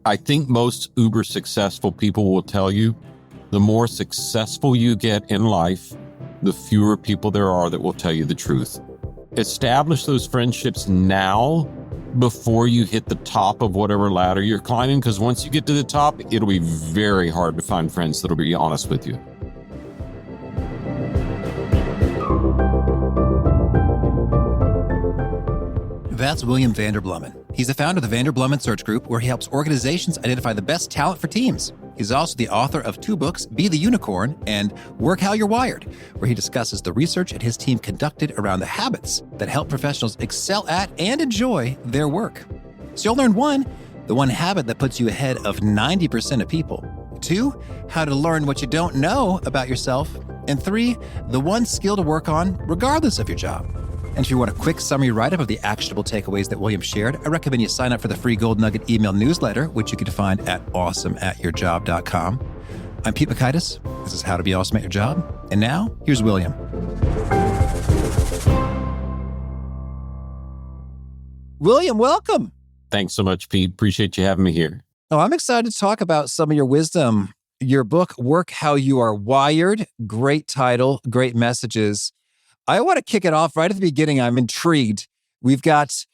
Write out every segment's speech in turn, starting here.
I think most uber successful people will tell you the more successful you get in life, the fewer people there are that will tell you the truth. Establish those friendships now before you hit the top of whatever ladder you're climbing, because once you get to the top, it'll be very hard to find friends that'll be honest with you. That's William Vanderbloemen. He's the founder of the Vanderbloemen Search Group, where he helps organizations identify the best talent for teams. He's also the author of 2 books, Be the Unicorn and Work How You're Wired, where he discusses the research and his team conducted around the habits that help professionals excel at and enjoy their work. So you'll learn 1, the one habit that puts you ahead of 90% of people. 2, how to learn what you don't know about yourself. And 3, the one skill to work on regardless of your job. And if you want a quick summary write-up of the actionable takeaways that William shared, I recommend you sign up for the free Gold Nugget email newsletter, which you can find at awesomeatyourjob.com. I'm Pete Makaitis. This is How to Be Awesome at Your Job. And now, here's William. William, welcome. Thanks so much, Pete. Appreciate you having me here. Oh, I'm excited to talk about some of your wisdom. Your book, Work How You Are Wired. Great title, great messages. I want to kick it off right at the beginning. I'm intrigued. We've got,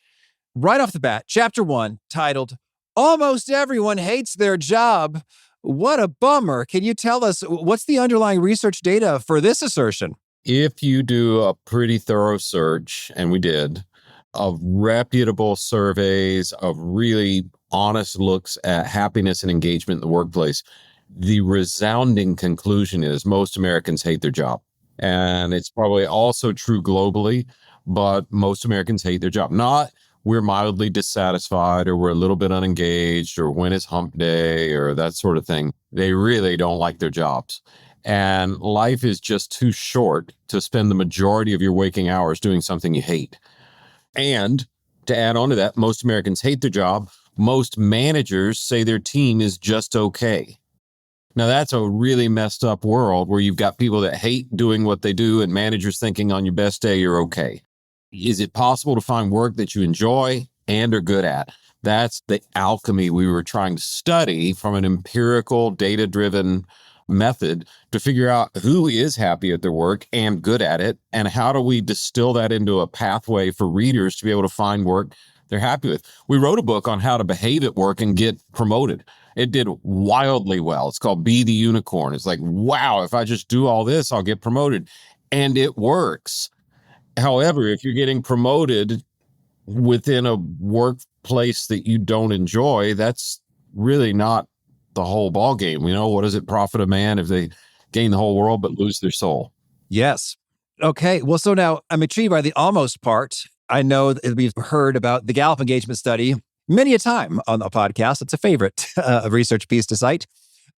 right off the bat, chapter 1, titled, Almost Everyone Hates Their Job. What a bummer. Can you tell us, what's the underlying research data for this assertion? If you do a pretty thorough search, and we did, of reputable surveys, of really honest looks at happiness and engagement in the workplace, the resounding conclusion is most Americans hate their job. And it's probably also true globally, but most Americans hate their job. Not we're mildly dissatisfied or we're a little bit unengaged or when it's hump day or that sort of thing. They really don't like their jobs. And life is just too short to spend the majority of your waking hours doing something you hate. And to add on to that, most Americans hate their job. Most managers say their team is just okay. Now, that's a really messed up world where you've got people that hate doing what they do and managers thinking on your best day, you're okay. Is it possible to find work that you enjoy and are good at? That's the alchemy we were trying to study from an empirical, data-driven method to figure out who is happy at their work and good at it, and how do we distill that into a pathway for readers to be able to find work they're happy with. We wrote a book on how to behave at work and get promoted. It did wildly well. It's called Be the Unicorn. It's like, wow, if I just do all this, I'll get promoted. And it works. However, if you're getting promoted within a workplace that you don't enjoy, that's really not the whole ball game. You know, what does it profit a man if they gain the whole world but lose their soul? Yes. Okay. Well, so now I'm intrigued by the almost part. I know that we've heard about the Gallup engagement study many a time on the podcast. It's a favorite research piece to cite.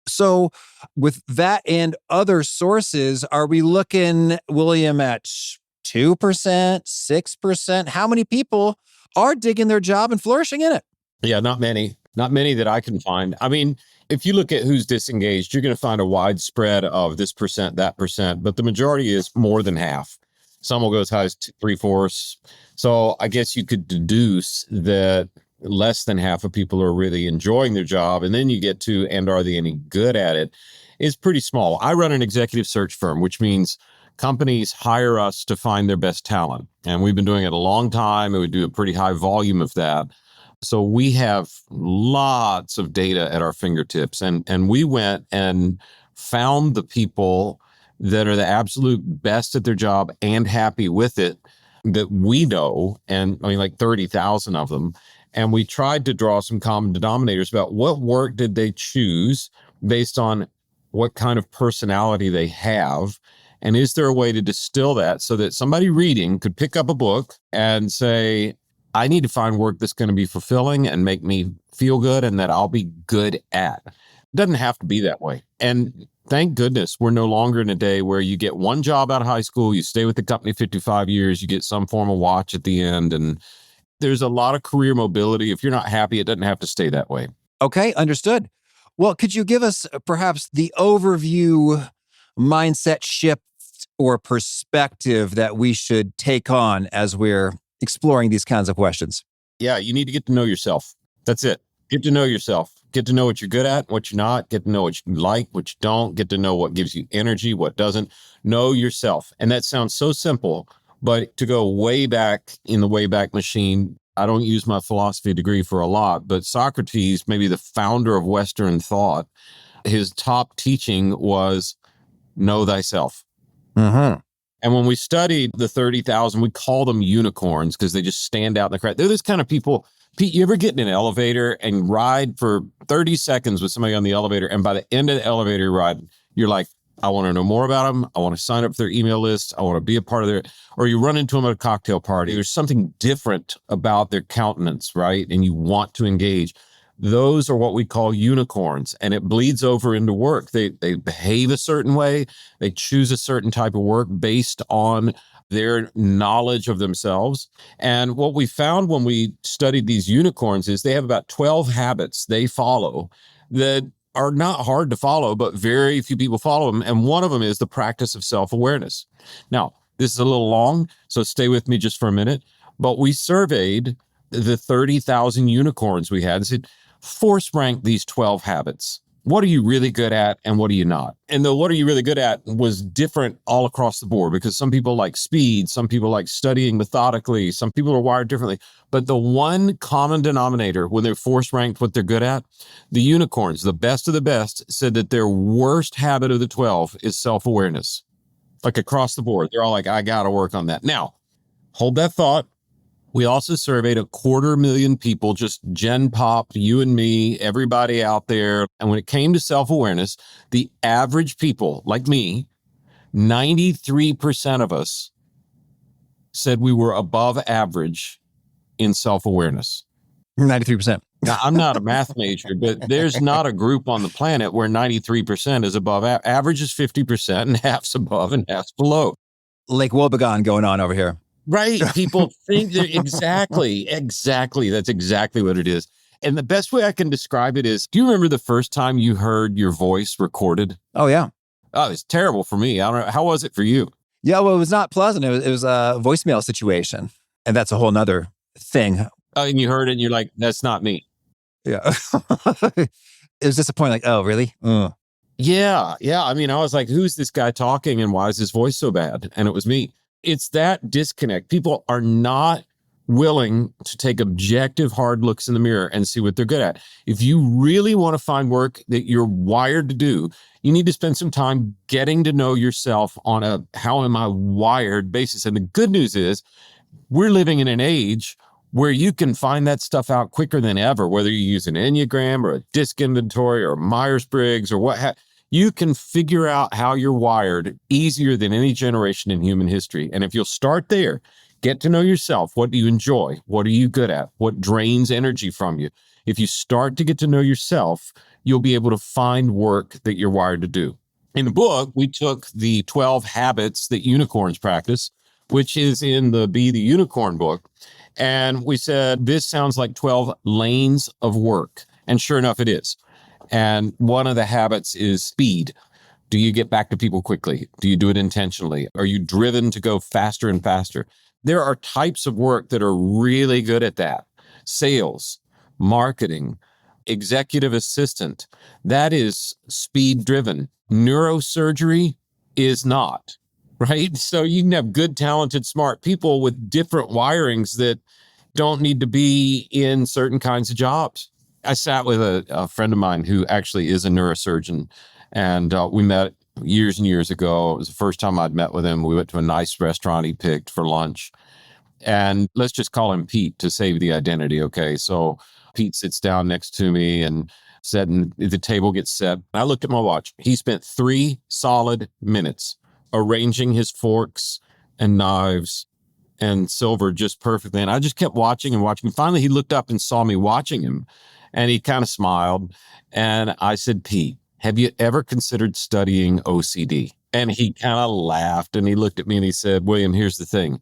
So with that and other sources, are we looking, William, at 2%, 6%? How many people are digging their job and flourishing in it? Yeah, not many. Not many that I can find. I mean, if you look at who's disengaged, you're going to find a wide spread of this percent, that percent, but the majority is more than half. Some will go as high as 3/4. So I guess you could deduce that less than half of people are really enjoying their job. And then you get to, and are they any good at it, is pretty small. I run an executive search firm, which means companies hire us to find their best talent. And we've been doing it a long time, and we do a pretty high volume of that. So we have lots of data at our fingertips. And we went and found the people that are the absolute best at their job and happy with it that we know. And I mean, like 30,000 of them. And we tried to draw some common denominators about what work did they choose based on what kind of personality they have. And is there a way to distill that so that somebody reading could pick up a book and say, I need to find work that's going to be fulfilling and make me feel good and that I'll be good at. It doesn't have to be that way. And thank goodness we're no longer in a day where you get one job out of high school, you stay with the company 55 years, you get some form of watch at the end. And there's a lot of career mobility. If you're not happy, it doesn't have to stay that way. Okay, understood. Well, could you give us perhaps the overview mindset shift or perspective that we should take on as we're exploring these kinds of questions? Yeah, you need to get to know yourself. That's it. Get to know yourself. Get to know what you're good at, what you're not. Get to know what you like, what you don't. Get to know what gives you energy, what doesn't. Know yourself. And that sounds so simple, but to go way back in the Wayback Machine, I don't use my philosophy degree for a lot, but Socrates, maybe the founder of Western thought, his top teaching was know thyself. Mm-hmm. And when we studied the 30,000, we call them unicorns because they just stand out in the crowd. They're this kind of people. Pete, you ever get in an elevator and ride for 30 seconds with somebody on the elevator, and by the end of the elevator ride, you're like, I want to know more about them. I want to sign up for their email list. I want to be a part of their, or you run into them at a cocktail party. There's something different about their countenance, right? And you want to engage. Those are what we call unicorns, and it bleeds over into work. They behave a certain way. They choose a certain type of work based on their knowledge of themselves. And what we found when we studied these unicorns is they have about 12 habits they follow that are not hard to follow, but very few people follow them. And one of them is the practice of self-awareness. Now, this is a little long, so stay with me just for a minute. But we surveyed the 30,000 unicorns we had and said, force rank these 12 habits. What are you really good at and what are you not? And the what are you really good at was different all across the board because some people like speed, some people like studying methodically, some people are wired differently. But the one common denominator when they're force ranked what they're good at, the unicorns, the best of the best, said that their worst habit of the 12 is self-awareness. Like across the board, they're all like, I got to work on that. Now, hold that thought. We also surveyed 250,000 people, just Gen Pop, you and me, everybody out there. And when it came to self-awareness, the average people like me, 93% of us said we were above average in self-awareness. 93%. Now, I'm not a math major, but there's not a group on the planet where 93% is above. Average is 50% and half's above and half's below. Lake Wobegon going on over here. Right. People think that exactly. That's exactly what it is. And the best way I can describe it is, do you remember the first time you heard your voice recorded? Oh, yeah. Oh, it's terrible for me. I don't know. How was it for you? Yeah, well, it was not pleasant. It was a voicemail situation. And that's a whole nother thing. Oh, and you heard it and you're like, that's not me. Yeah. It was disappointing. Like, oh, really? Yeah. I mean, I was like, who's this guy talking and why is his voice so bad? And it was me. It's that disconnect. People are not willing to take objective, hard looks in the mirror and see what they're good at. If you really want to find work that you're wired to do, you need to spend some time getting to know yourself on a how am I wired basis. And the good news is we're living in an age where you can find that stuff out quicker than ever, whether you use an Enneagram or a disc inventory or Myers-Briggs or what you can figure out how you're wired easier than any generation in human history. And if you'll start there, get to know yourself. What do you enjoy? What are you good at? What drains energy from you? If you start to get to know yourself, you'll be able to find work that you're wired to do. In the book, we took the 12 habits that unicorns practice, which is in the Be the Unicorn book. And we said, this sounds like 12 lanes of work. And sure enough, it is. And one of the habits is speed. Do you get back to people quickly? Do you do it intentionally? Are you driven to go faster and faster? There are types of work that are really good at that. Sales, marketing, executive assistant. That is speed driven. Neurosurgery is not, right? So you can have good, talented, smart people with different wirings that don't need to be in certain kinds of jobs. I sat with a friend of mine who actually is a neurosurgeon, and we met years and years ago. It was the first time I'd met with him. We went to a nice restaurant he picked for lunch, and let's just call him Pete to save the identity, okay? So Pete sits down next to me and the table gets set. I looked at my watch. He spent 3 solid minutes arranging his forks and knives and silver just perfectly, and I just kept watching and watching. Finally, he looked up and saw me watching him. And he kind of smiled. And I said, Pete, have you ever considered studying OCD? And he kind of laughed and he looked at me and he said, William, here's the thing.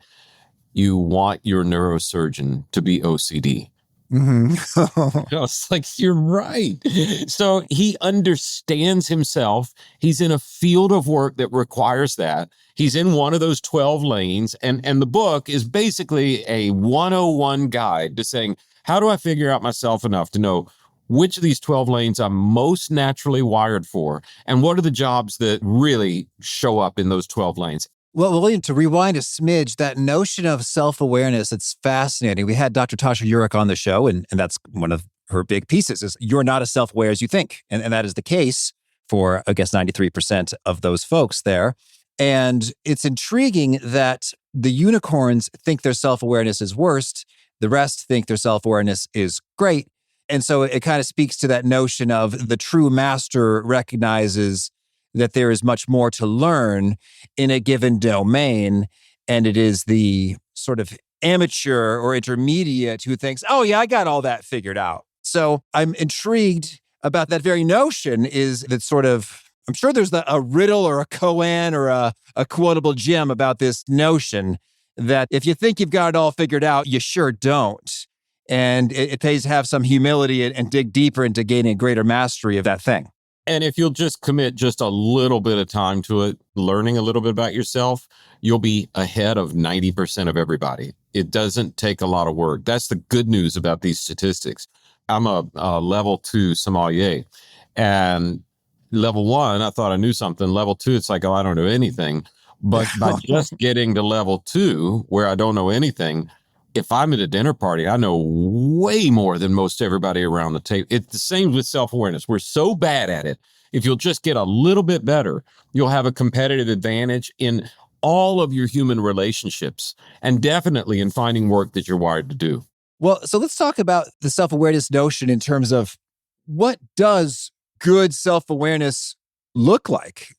You want your neurosurgeon to be OCD. Mm-hmm. I was like, you're right. So he understands himself. He's in a field of work that requires that. He's in one of those 12 lanes. And the book is basically a 101 guide to saying, how do I figure out myself enough to know which of these 12 lanes I'm most naturally wired for, and what are the jobs that really show up in those 12 lanes. Well, William, to rewind a smidge, that notion of self-awareness, it's fascinating. We had Dr. Tasha Eurich on the show, and that's one of her big pieces is you're not as self-aware as you think. And that is the case for, I guess, 93% of those folks there. And it's intriguing that the unicorns think their self-awareness is worst. The rest think their self-awareness is great. And so it kind of speaks to that notion of the true master recognizes that there is much more to learn in a given domain. And it is the sort of amateur or intermediate who thinks, oh yeah, I got all that figured out. So I'm intrigued about that very notion is that sort of, I'm sure there's a riddle or a koan or a quotable gem about this notion that if you think you've got it all figured out, you sure don't. And it pays to have some humility and dig deeper into gaining a greater mastery of that thing. And if you'll just commit just a little bit of time to it, learning a little bit about yourself, you'll be ahead of 90% of everybody. It doesn't take a lot of work. That's the good news about these statistics. I'm a level 2 sommelier, and level 1, I thought I knew something. Level 2, it's like, oh, I don't know anything. But by just getting to level 2, where I don't know anything, if I'm at a dinner party, I know way more than most everybody around the table. It's the same with self-awareness. We're so bad at it. If you'll just get a little bit better, you'll have a competitive advantage in all of your human relationships, and definitely in finding work that you're wired to do. Well, so let's talk about the self-awareness notion in terms of what does good self-awareness look like,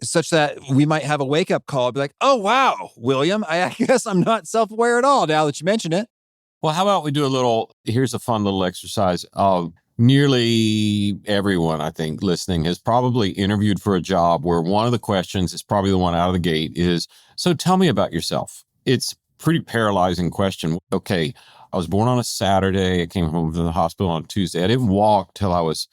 such that we might have a wake-up call and be like, oh, wow, William, I guess I'm not self-aware at all now that you mention it. Well, how about we do here's a fun little exercise. Nearly everyone, I think, listening has probably interviewed for a job where one of the questions is probably the one out of the gate is, so tell me about yourself. It's a pretty paralyzing question. Okay, I was born on a Saturday. I came home from the hospital on Tuesday. I didn't walk till does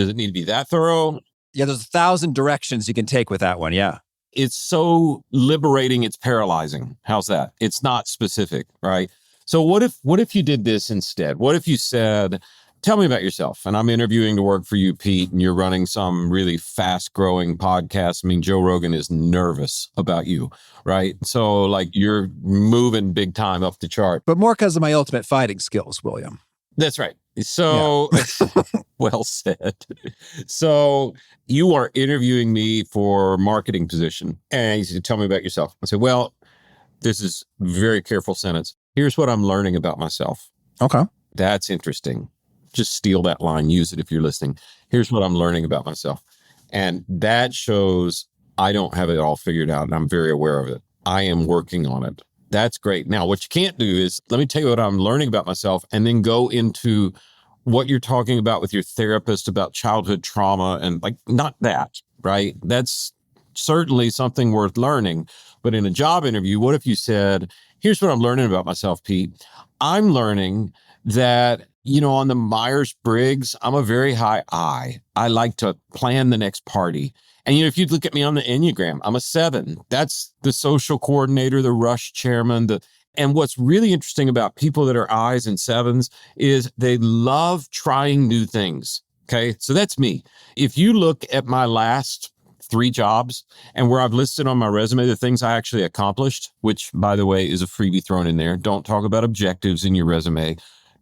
it need to be that thorough? Yeah, there's 1,000 directions you can take with that one. Yeah. It's so liberating. It's paralyzing. How's that? It's not specific, right? So what if you did this instead? What if you said, tell me about yourself. And I'm interviewing to work for you, Pete, and you're running some really fast growing podcast. Joe Rogan is nervous about you, right? So like you're moving big time up the chart. But more because of my ultimate fighting skills, William. That's right. So, yeah. Well said. So you are interviewing me for marketing position. And you said, tell me about yourself. I said, well, this is a very careful sentence. Here's what I'm learning about myself. Okay. That's interesting. Just steal that line. Use it if you're listening. Here's what I'm learning about myself. And that shows I don't have it all figured out, and I'm very aware of it. I am working on it. That's great. Now, what you can't do is, let me tell you what I'm learning about myself, and then go into what you're talking about with your therapist about childhood trauma and like, not that, right? That's certainly something worth learning. But in a job interview, what if you said, here's what I'm learning about myself, Pete. I'm learning that, on the Myers-Briggs, I'm a very high I. I like to plan the next party. And, if you look at me on the Enneagram, I'm a 7. That's the social coordinator, the rush chairman. And what's really interesting about people that are I's and 7s is they love trying new things. Okay. So that's me. If you look at my last 3 jobs and where I've listed on my resume the things I actually accomplished, which, by the way, is a freebie thrown in there. Don't talk about objectives in your resume.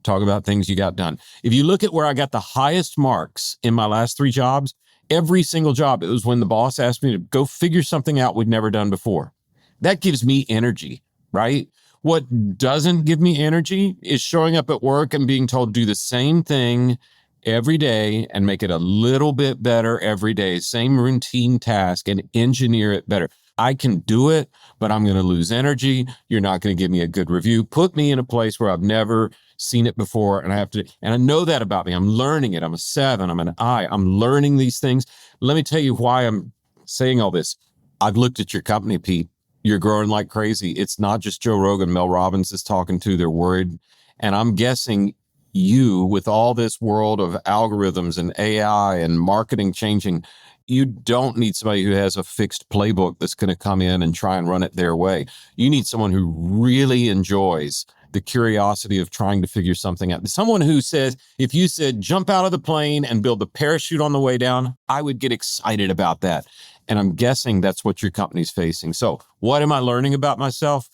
Talk about things you got done. If you look at where I got the highest marks in my last 3 jobs, every single job, it was when the boss asked me to go figure something out we'd never done before. That gives me energy, right? What doesn't give me energy is showing up at work and being told do the same thing every day and make it a little bit better every day, same routine task, and engineer it better. I can do it, but I'm going to lose energy. You're not going to give me a good review. Put me in a place where I've never seen it before, and I know that about me. I'm learning it. I'm a 7. I'm an I. I'm learning these things. Let me tell you why I'm saying all this. I've looked at your company, Pete. You're growing like crazy. It's not just Joe Rogan. Mel Robbins is talking to. They're worried. And I'm guessing you, with all this world of algorithms and AI and marketing changing, you don't need somebody who has a fixed playbook that's going to come in and try and run it their way. You need someone who really enjoys the curiosity of trying to figure something out. Someone who says, if you said, jump out of the plane and build the parachute on the way down, I would get excited about that. And I'm guessing that's what your company's facing. So what am I learning about myself?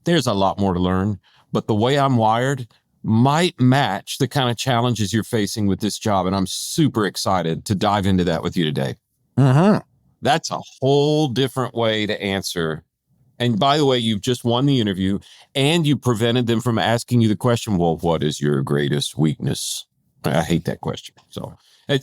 There's a lot more to learn, but the way I'm wired might match the kind of challenges you're facing with this job. And I'm super excited to dive into that with you today. That's a whole different way to answer. And by the way, you've just won the interview and you prevented them from asking you the question, well, what is your greatest weakness? I hate that question. So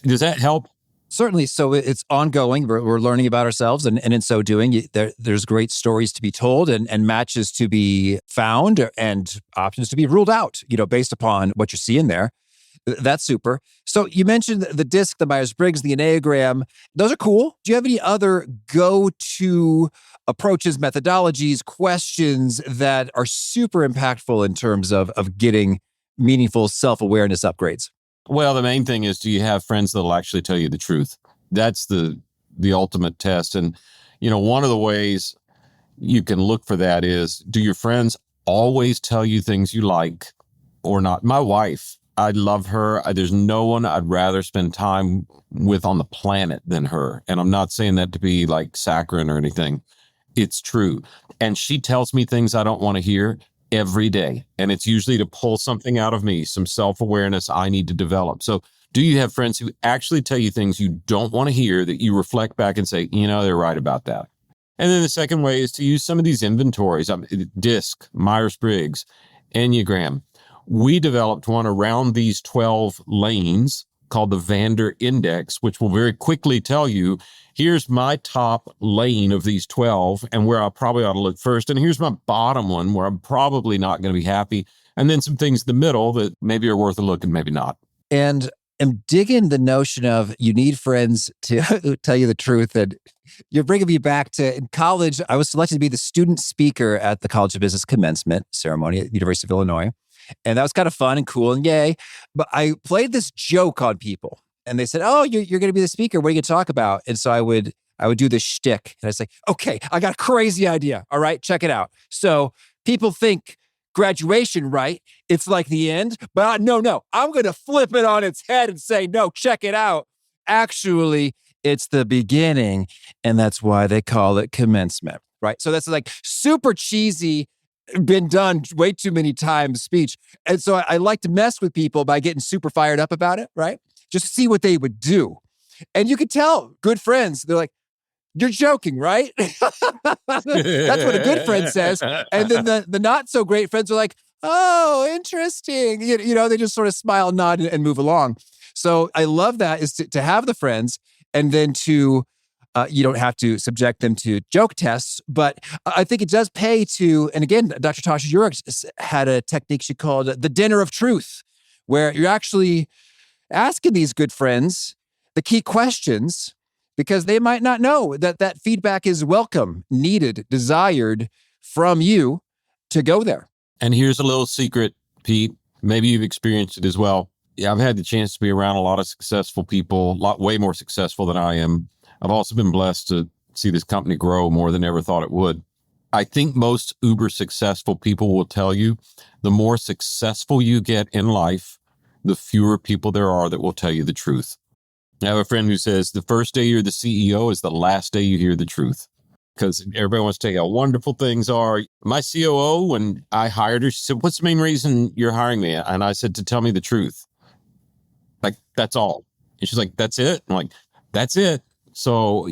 does that help? Certainly. So it's ongoing. We're learning about ourselves. And in so doing, there's great stories to be told and matches to be found and options to be ruled out, based upon what you're seeing there. That's super. So you mentioned the DISC, the Myers-Briggs, the Enneagram. Those are cool. Do you have any other go-to approaches, methodologies, questions that are super impactful in terms of getting meaningful self-awareness upgrades? Well, the main thing is, do you have friends that'll actually tell you the truth? That's the ultimate test. And, one of the ways you can look for that is, do your friends always tell you things you like or not? My wife, I love her. There's no one I'd rather spend time with on the planet than her. And I'm not saying that to be like saccharine or anything. It's true. And she tells me things I don't want to hear every day. And it's usually to pull something out of me, some self-awareness I need to develop. So do you have friends who actually tell you things you don't want to hear that you reflect back and say, they're right about that? And then the second way is to use some of these inventories, DISC, Myers-Briggs, Enneagram. We developed one around these 12 lanes called the Vander Index, which will very quickly tell you, here's my top lane of these 12 and where I probably ought to look first. And here's my bottom one where I'm probably not going to be happy. And then some things in the middle that maybe are worth a look and maybe not. And I'm digging the notion of you need friends to tell you the truth. And you're bringing me back to in college. I was selected to be the student speaker at the College of Business commencement ceremony at the University of Illinois. And that was kind of fun and cool and yay. But I played this joke on people and they said, oh, you're going to be the speaker. What are you going to talk about? And so I would do this shtick and I'd say, okay, I got a crazy idea. All right, check it out. So people think graduation, right? It's like the end, but no, I'm going to flip it on its head and say, no, check it out. Actually, it's the beginning. And that's why they call it commencement, right? So that's like super cheesy, been done way too many times speech. And so I like to mess with people by getting super fired up about it, right? Just to see what they would do. And you could tell good friends, they're like, you're joking, right? That's what a good friend says. And then the not so great friends are like, oh, interesting. They just sort of smile, nod, and move along. So I love that is to have the friends and then to you don't have to subject them to joke tests, but I think it does pay to, and again, Dr. Tasha Eurich had a technique she called the dinner of truth, where you're actually asking these good friends the key questions because they might not know that feedback is welcome, needed, desired from you to go there. And here's a little secret, Pete. Maybe you've experienced it as well. Yeah, I've had the chance to be around a lot of successful people, way more successful than I am. I've also been blessed to see this company grow more than ever thought it would. I think most uber successful people will tell you the more successful you get in life, the fewer people there are that will tell you the truth. I have a friend who says the first day you're the CEO is the last day you hear the truth because everybody wants to tell you how wonderful things are. My COO, when I hired her, she said, what's the main reason you're hiring me? And I said, to tell me the truth. Like, that's all. And she's like, that's it? I'm like, that's it. So,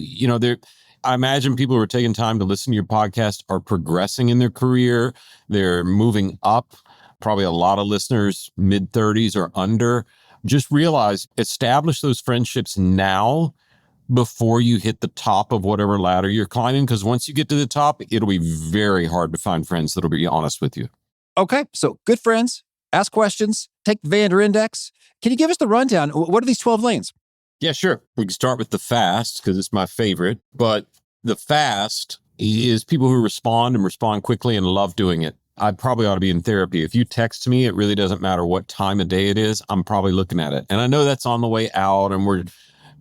I imagine people who are taking time to listen to your podcast are progressing in their career. They're moving up. Probably a lot of listeners, mid-30s or under. Just realize, establish those friendships now before you hit the top of whatever ladder you're climbing. Because once you get to the top, it'll be very hard to find friends that'll be honest with you. Okay, so good friends, ask questions, take the Vander Index. Can you give us the rundown? What are these 12 lanes? Yeah, sure. We can start with the fast because it's my favorite. But the fast is people who respond quickly and love doing it. I probably ought to be in therapy. If you text me, it really doesn't matter what time of day it is. I'm probably looking at it. And I know that's on the way out and we're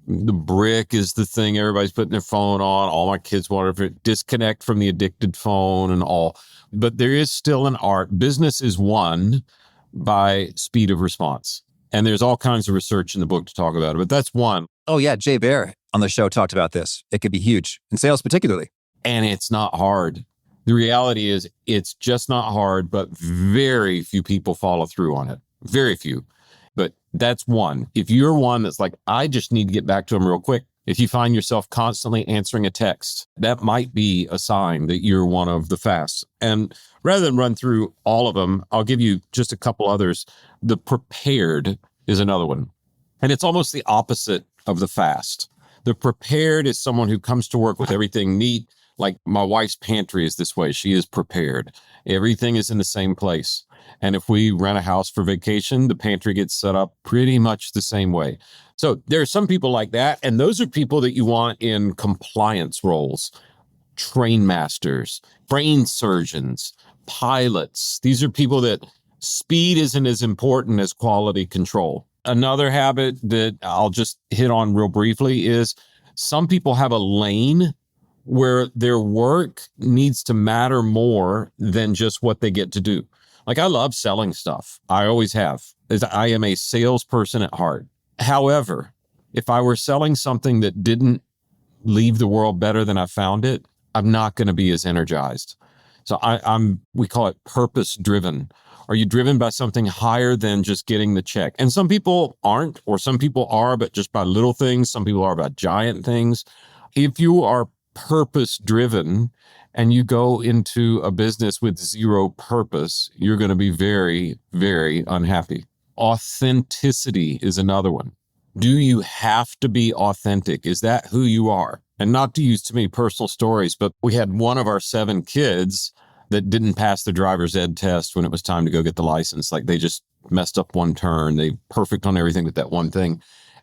The brick is the thing everybody's putting their phone on. All my kids want to disconnect from the addicted phone and all. But there is still an art. Business is won by speed of response. And there's all kinds of research in the book to talk about it, but that's one. Oh, yeah. Jay Baer on the show talked about this. It could be huge in sales, particularly. And it's not hard. The reality is it's just not hard, but very few people follow through on it. Very few. But that's one. If you're one that's like, I just need to get back to them real quick. If you find yourself constantly answering a text, that might be a sign that you're one of the fasts. And rather than run through all of them, I'll give you just a couple others. The prepared is another one. And it's almost the opposite of the fast. The prepared is someone who comes to work with everything neat. Like my wife's pantry is this way. She is prepared. Everything is in the same place. And if we rent a house for vacation, the pantry gets set up pretty much the same way. So there are some people like that. And those are people that you want in compliance roles, train masters, brain surgeons, pilots. These are people that speed isn't as important as quality control. Another habit that I'll just hit on real briefly is some people have a lane where their work needs to matter more than just what they get to do. Like I love selling stuff. I always have. I am a salesperson at heart. However, if I were selling something that didn't leave the world better than I found it, I'm not going to be as energized. So we call it purpose driven. Are you driven by something higher than just getting the check? And some people aren't, or some people are, but just by little things. Some people are about giant things. If you are purpose driven and you go into a business with zero purpose, you're going to be very, very unhappy. Authenticity is another one. Do you have to be authentic? Is that who you are? And not to use too many personal stories, but we had one of our 7 kids that didn't pass the driver's ed test when it was time to go get the license. Like they just messed up one turn. They perfect on everything but that one thing.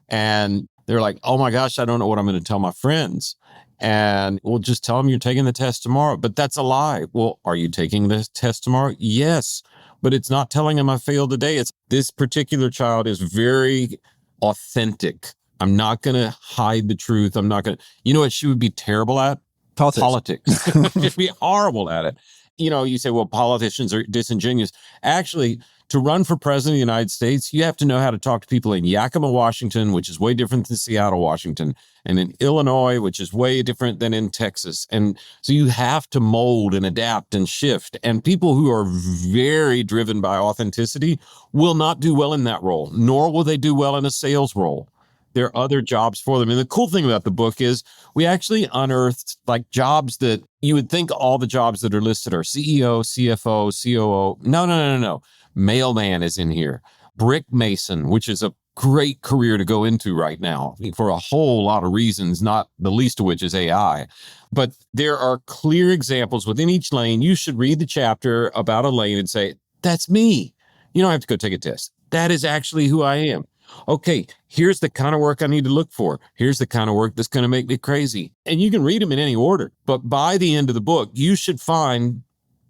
And they're like, oh my gosh, I don't know what I'm going to tell my friends. And we'll just tell them you're taking the test tomorrow. But that's a lie. Well, are you taking the test tomorrow? Yes. But it's not telling them I failed today. It's this particular child is very authentic. I'm not going to hide the truth. I'm not going to, you know what she would be terrible at? Politics. She'd be horrible at it. You know, you say, well, politicians are disingenuous. Actually, to run for president of the United States, you have to know how to talk to people in Yakima, Washington, which is way different than Seattle, Washington, and in Illinois, which is way different than in Texas. And so you have to mold and adapt and shift. And people who are very driven by authenticity will not do well in that role, nor will they do well in a sales role. There are other jobs for them. And the cool thing about the book is we actually unearthed like jobs that you would think all the jobs that are listed are CEO, CFO, COO. No. Mailman is in here. Brick mason, which is a great career to go into right now for a whole lot of reasons, not the least of which is AI. But there are clear examples within each lane. You should read the chapter about a lane and say, that's me. You don't have to go take a test. That is actually who I am. Okay, here's the kind of work I need to look for. Here's the kind of work that's going to make me crazy. And you can read them in any order. But by the end of the book, you should find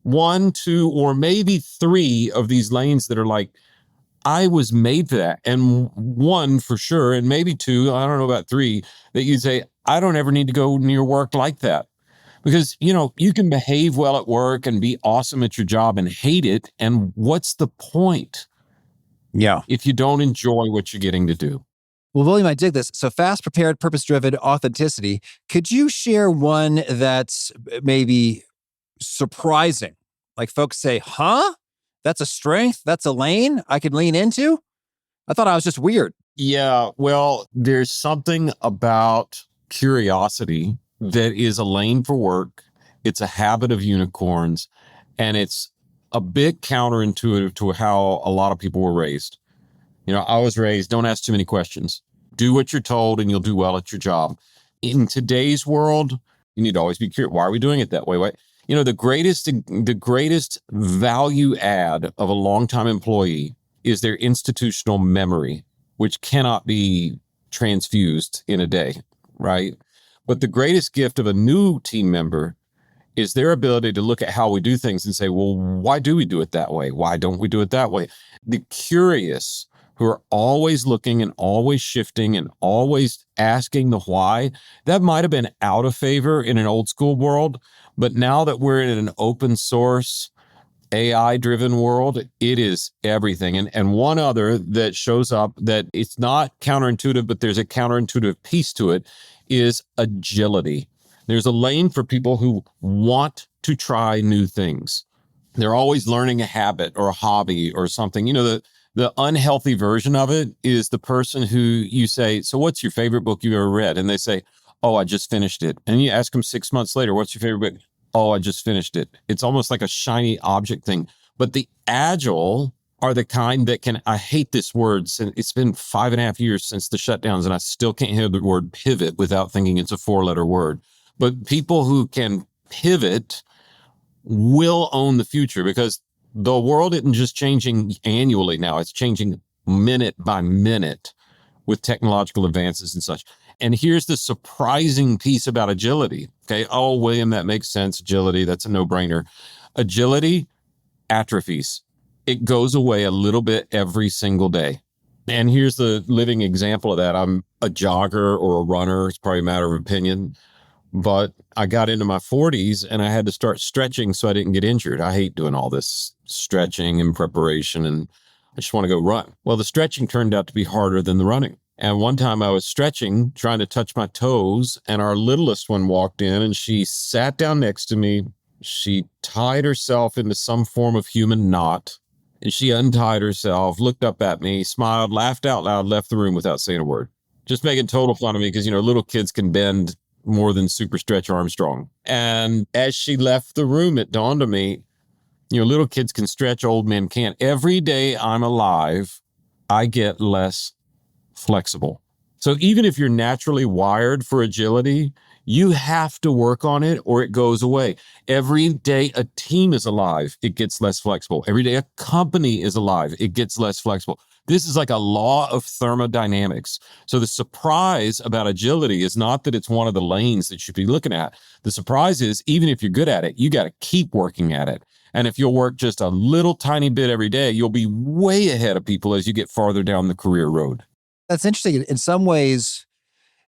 1, 2, or maybe 3 of these lanes that are like, I was made for that. And 1 for sure, and maybe 2, I don't know about 3, that you say, I don't ever need to go near work like that. Because, you know, you can behave well at work and be awesome at your job and hate it. And what's the point? Yeah. If you don't enjoy what you're getting to do. Well, William, I dig this. So fast, prepared, purpose-driven, authenticity. Could you share one that's maybe surprising? Like folks say, huh? That's a strength? That's a lane I could lean into? I thought I was just weird. Yeah, well, there's something about curiosity that is a lane for work. It's a habit of unicorns, and it's a bit counterintuitive to how a lot of people were raised. You know, I was raised, don't ask too many questions. Do what you're told and you'll do well at your job. In today's world, you need to always be curious. Why are we doing it that way? Why? You know, the greatest value add of a longtime employee is their institutional memory, which cannot be transfused in a day, right? But the greatest gift of a new team member is their ability to look at how we do things and say, well, why do we do it that way? Why don't we do it that way? The curious, who are always looking and always shifting and always asking the why. That might have been out of favor in an old school world, but now that we're in an open source, AI driven world, it is everything. And one other that shows up that it's not counterintuitive, but there's a counterintuitive piece to it is agility. There's a lane for people who want to try new things. They're always learning a habit or a hobby or something. The unhealthy version of it is the person who you say, so what's your favorite book you've ever read? And they say, oh, I just finished it. And you ask them 6 months later, what's your favorite book? Oh, I just finished it. It's almost like a shiny object thing. But the agile are the kind that I hate this word. It's been 5.5 years since the shutdowns, and I still can't hear the word pivot without thinking it's a 4-letter word. But people who can pivot will own the future, because the world isn't just changing annually now. It's changing minute by minute with technological advances and such. And here's the surprising piece about agility. Okay. Oh, William, that makes sense. Agility, that's a no-brainer. Agility atrophies. It goes away a little bit every single day. And here's the living example of that. I'm a jogger or a runner. It's probably a matter of opinion. But I got into my 40s and I had to start stretching so I didn't get injured. I hate doing all this stretching and preparation, and I just want to go run. Well, the stretching turned out to be harder than the running. And one time I was stretching, trying to touch my toes, and our littlest one walked in and she sat down next to me. She tied herself into some form of human knot, and she untied herself, looked up at me, smiled, laughed out loud, left the room without saying a word. Just making total fun of me because, little kids can bend more than Super Stretch Armstrong. And as she left the room, it dawned on me, little kids can stretch, old men can't. Every day I'm alive, I get less flexible. So even if you're naturally wired for agility, you have to work on it or it goes away. Every day a team is alive, it gets less flexible. Every day a company is alive, it gets less flexible. This is like a law of thermodynamics. So the surprise about agility is not that it's one of the lanes that you should be looking at. The surprise is, even if you're good at it, you got to keep working at it. And if you'll work just a little tiny bit every day, you'll be way ahead of people as you get farther down the career road. That's interesting. In some ways,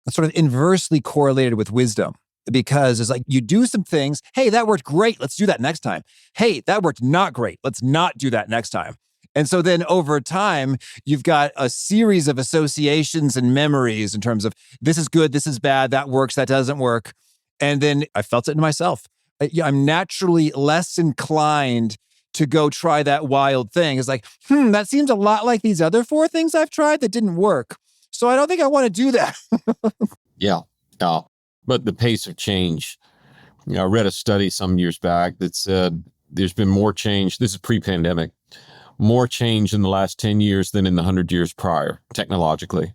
it's sort of inversely correlated with wisdom, because it's like you do some things. Hey, that worked great. Let's do that next time. Hey, that worked not great. Let's not do that next time. And so then over time, you've got a series of associations and memories in terms of this is good, this is bad, that works, that doesn't work. And then I felt it in myself. I'm naturally less inclined to go try that wild thing. It's like, that seems a lot like these other 4 things I've tried that didn't work. So I don't think I want to do that. Yeah. But the pace of change, I read a study some years back that said there's been more change. This is pre-pandemic. More change in the last 10 years than in the 100 years prior, technologically.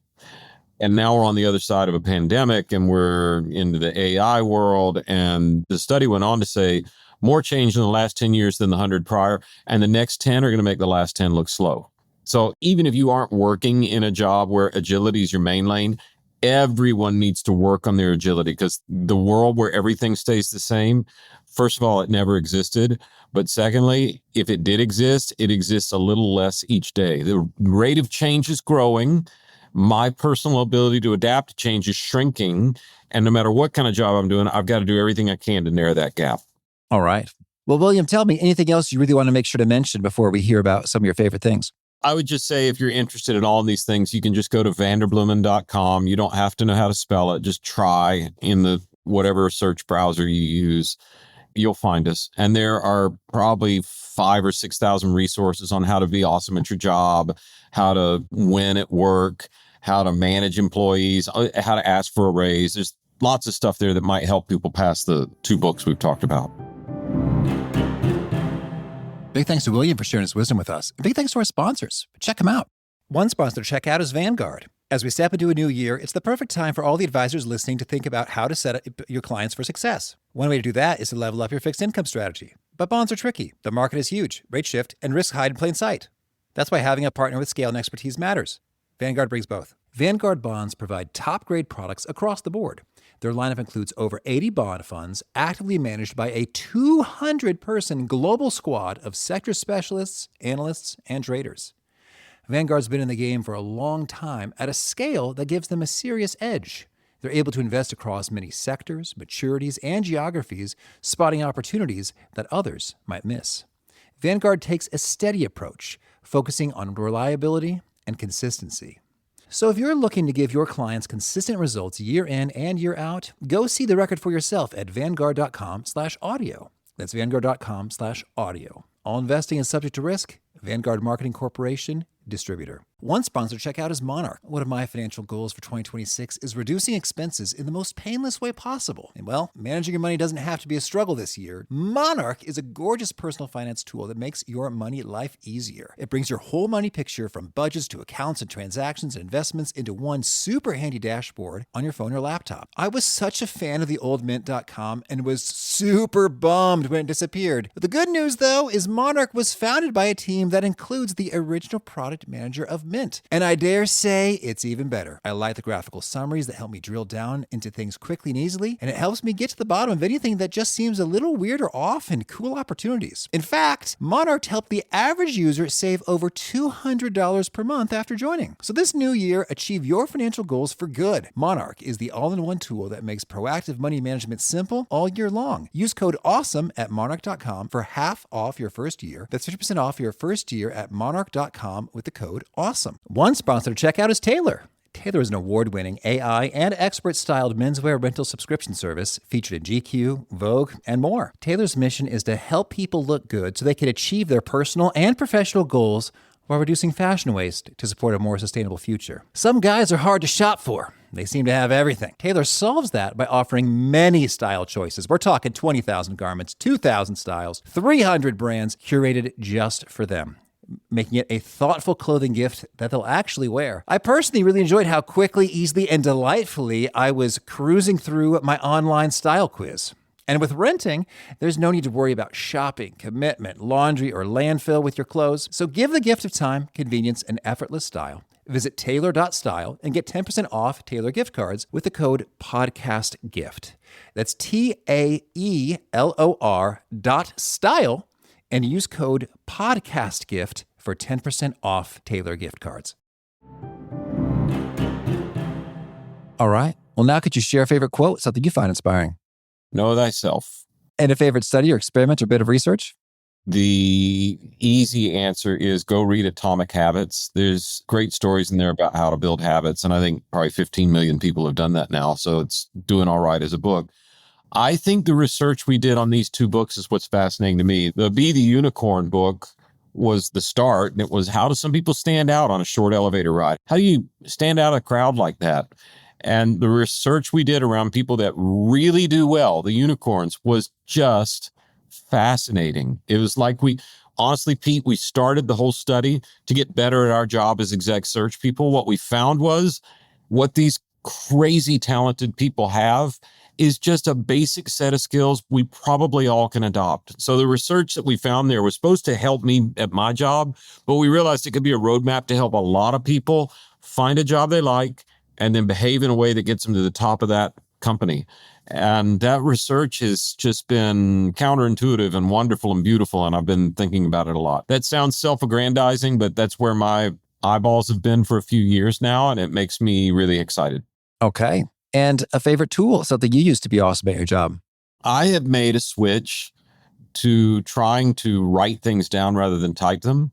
And now we're on the other side of a pandemic and we're into the AI world. And the study went on to say more change in the last 10 years than the 100 prior. And the next 10 are going to make the last 10 look slow. So even if you aren't working in a job where agility is your main lane, everyone needs to work on their agility, because the world where everything stays the same, first of all, it never existed. But secondly, if it did exist, it exists a little less each day. The rate of change is growing. My personal ability to adapt to change is shrinking. And no matter what kind of job I'm doing, I've got to do everything I can to narrow that gap. All right. Well, William, tell me anything else you really want to make sure to mention before we hear about some of your favorite things. I would just say, if you're interested in all of these things, you can just go to vanderbloemen.com. You don't have to know how to spell it. Just try in the whatever search browser you use. You'll find us. And there are probably 5,000 or 6,000 resources on how to be awesome at your job, how to win at work, how to manage employees, how to ask for a raise. There's lots of stuff there that might help people pass the 2 books we've talked about. Big thanks to William for sharing his wisdom with us. And big thanks to our sponsors. Check them out. One sponsor to check out is Vanguard. As we step into a new year, it's the perfect time for all the advisors listening to think about how to set up your clients for success. One way to do that is to level up your fixed income strategy. But bonds are tricky. The market is huge, rates shift, and risks hide in plain sight. That's why having a partner with scale and expertise matters. Vanguard brings both. Vanguard bonds provide top-grade products across the board. Their lineup includes over 80 bond funds actively managed by a 200-person global squad of sector specialists, analysts, and traders. Vanguard's been in the game for a long time at a scale that gives them a serious edge. They're able to invest across many sectors, maturities, and geographies, spotting opportunities that others might miss. Vanguard takes a steady approach, focusing on reliability and consistency. So if you're looking to give your clients consistent results year in and year out, go see the record for yourself at Vanguard.com/audio. That's Vanguard.com/audio. All investing is subject to risk. Vanguard Marketing Corporation, distributor. One sponsored checkout is Monarch. One of my financial goals for 2026 is reducing expenses in the most painless way possible. And well, managing your money doesn't have to be a struggle this year. Monarch is a gorgeous personal finance tool that makes your money life easier. It brings your whole money picture from budgets to accounts and transactions and investments into one super handy dashboard on your phone or laptop. I was such a fan of the old Mint.com and was super bummed when it disappeared. But the good news, though, is Monarch was founded by a team that includes the original product manager of Mint. And I dare say it's even better. I like the graphical summaries that help me drill down into things quickly and easily, and it helps me get to the bottom of anything that just seems a little weird or off and cool opportunities. In fact, Monarch helped the average user save over $200 per month after joining. So this new year, achieve your financial goals for good. Monarch is the all-in-one tool that makes proactive money management simple all year long. Use code AWESOME at monarch.com for half off your first year. That's 50% off your first year at monarch.com with the code AWESOME. One sponsored checkout is Taylor. Taylor is an award-winning AI and expert-styled menswear rental subscription service featured in GQ, Vogue, and more. Taylor's mission is to help people look good so they can achieve their personal and professional goals while reducing fashion waste to support a more sustainable future. Some guys are hard to shop for. They seem to have everything. Taylor solves that by offering many style choices. We're talking 20,000 garments, 2,000 styles, 300 brands curated just for them, making it a thoughtful clothing gift that they'll actually wear. I personally really enjoyed how quickly, easily, and delightfully I was cruising through my online style quiz. And with renting, there's no need to worry about shopping, commitment, laundry, or landfill with your clothes. So give the gift of time, convenience, and effortless style. Visit Taylor.style and get 10% off Taylor gift cards with the code PODCASTGIFT. That's TAELOR.style and use code PODCASTGIFT for 10% off Taylor gift cards. All right. Well, now could you share a favorite quote, something you find inspiring? Know thyself. And a favorite study or experiment or bit of research? The easy answer is go read Atomic Habits. There's great stories in there about how to build habits. And I think probably 15 million people have done that now. So it's doing all right as a book. I think the research we did on these two books is what's fascinating to me. The Be the Unicorn book was the start. And it was, how do some people stand out on a short elevator ride? How do you stand out a crowd like that? And the research we did around people that really do well, the unicorns, was just fascinating. It was like honestly, Pete, we started the whole study to get better at our job as exec search people. What we found was what these crazy talented people have is just a basic set of skills we probably all can adopt. So the research that we found there was supposed to help me at my job, but we realized it could be a roadmap to help a lot of people find a job they like and then behave in a way that gets them to the top of that company. And that research has just been counterintuitive and wonderful and beautiful. And I've been thinking about it a lot. That sounds self-aggrandizing, but that's where my eyeballs have been for a few years now. And it makes me really excited. Okay. And a favorite tool, something you use to be awesome at your job? I have made a switch to trying to write things down rather than type them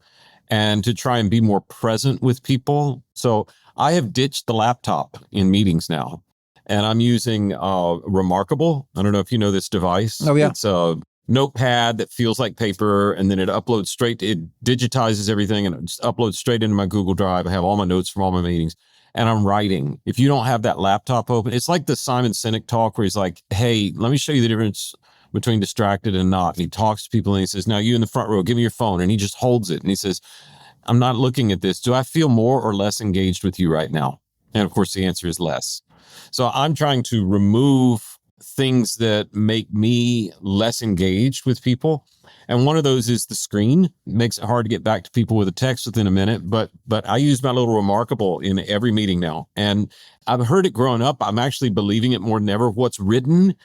and to try and be more present with people. So I have ditched the laptop in meetings now. And I'm using Remarkable. I don't know if you know this device. Oh, yeah. It's a notepad that feels like paper, and then it digitizes everything, and it just uploads straight into my Google Drive. I have all my notes from all my meetings, and I'm writing. If you don't have that laptop open, it's like the Simon Sinek talk where he's like, hey, let me show you the difference between distracted and not. And he talks to people and he says, now you in the front row, give me your phone. And he just holds it. And he says, I'm not looking at this. Do I feel more or less engaged with you right now? And of course, the answer is less. So I'm trying to remove things that make me less engaged with people. And one of those is the screen. It makes it hard to get back to people with a text within a minute. But I use my little Remarkable in every meeting now. And I've heard it growing up. I'm actually believing it more than ever. What's written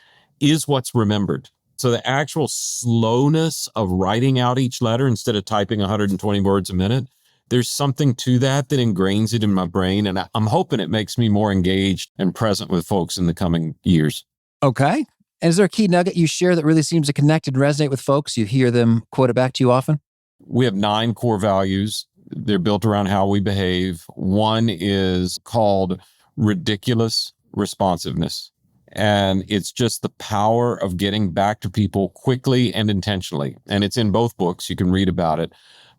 is what's remembered. So the actual slowness of writing out each letter instead of typing 120 words a minute, there's something to that ingrains it in my brain. And I'm hoping it makes me more engaged and present with folks in the coming years. Okay. And is there a key nugget you share that really seems to connect and resonate with folks? You hear them quote it back to you often? We have 9 core values. They're built around how we behave. One is called ridiculous responsiveness. And it's just the power of getting back to people quickly and intentionally. And it's in both books. You can read about it.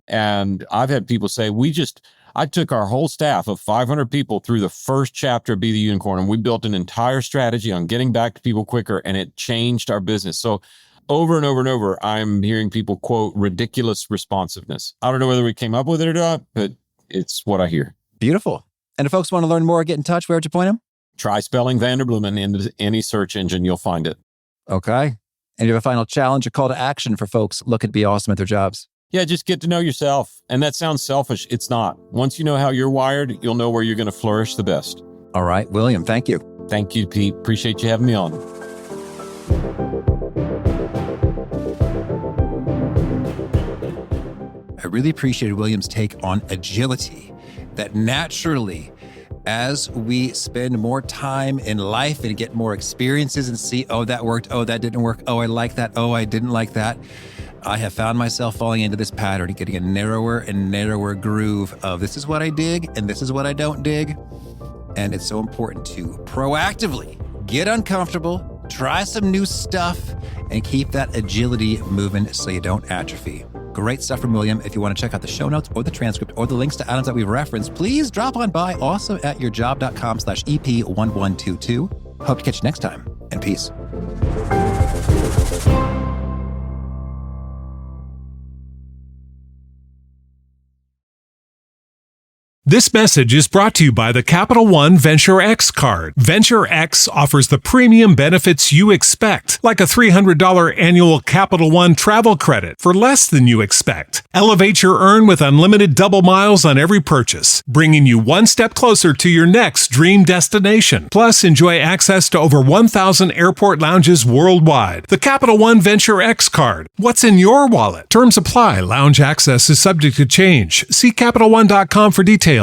And I've had people say, I took our whole staff of 500 people through the first chapter of Be the Unicorn, and we built an entire strategy on getting back to people quicker, and it changed our business. So over and over and over, I'm hearing people quote ridiculous responsiveness. I don't know whether we came up with it or not, but it's what I hear. Beautiful. And if folks want to learn more or get in touch, where would you point them? Try spelling Vanderbloemen into any search engine. You'll find it. Okay. And you have a final challenge or call to action for folks looking to be awesome at their jobs? Yeah, just get to know yourself. And that sounds selfish. It's not. Once you know how you're wired, you'll know where you're going to flourish the best. All right, William, thank you. Thank you, Pete. Appreciate you having me on. I really appreciated William's take on agility, that naturally, as we spend more time in life and get more experiences and see, oh, that worked, oh, that didn't work, oh, I like that, oh, I didn't like that, I have found myself falling into this pattern, getting a narrower and narrower groove of this is what I dig and this is what I don't dig. And it's so important to proactively get uncomfortable, try some new stuff, and keep that agility moving so you don't atrophy. Great stuff from William. If you want to check out the show notes or the transcript or the links to items that we've referenced, please drop on by awesomeatyourjob.com/EP1122. Hope to catch you next time, and peace. This message is brought to you by the Capital One Venture X card. Venture X offers the premium benefits you expect, like a $300 annual Capital One travel credit for less than you expect. Elevate your earn with unlimited double miles on every purchase, bringing you one step closer to your next dream destination. Plus, enjoy access to over 1,000 airport lounges worldwide. The Capital One Venture X card. What's in your wallet? Terms apply. Lounge access is subject to change. See CapitalOne.com for details.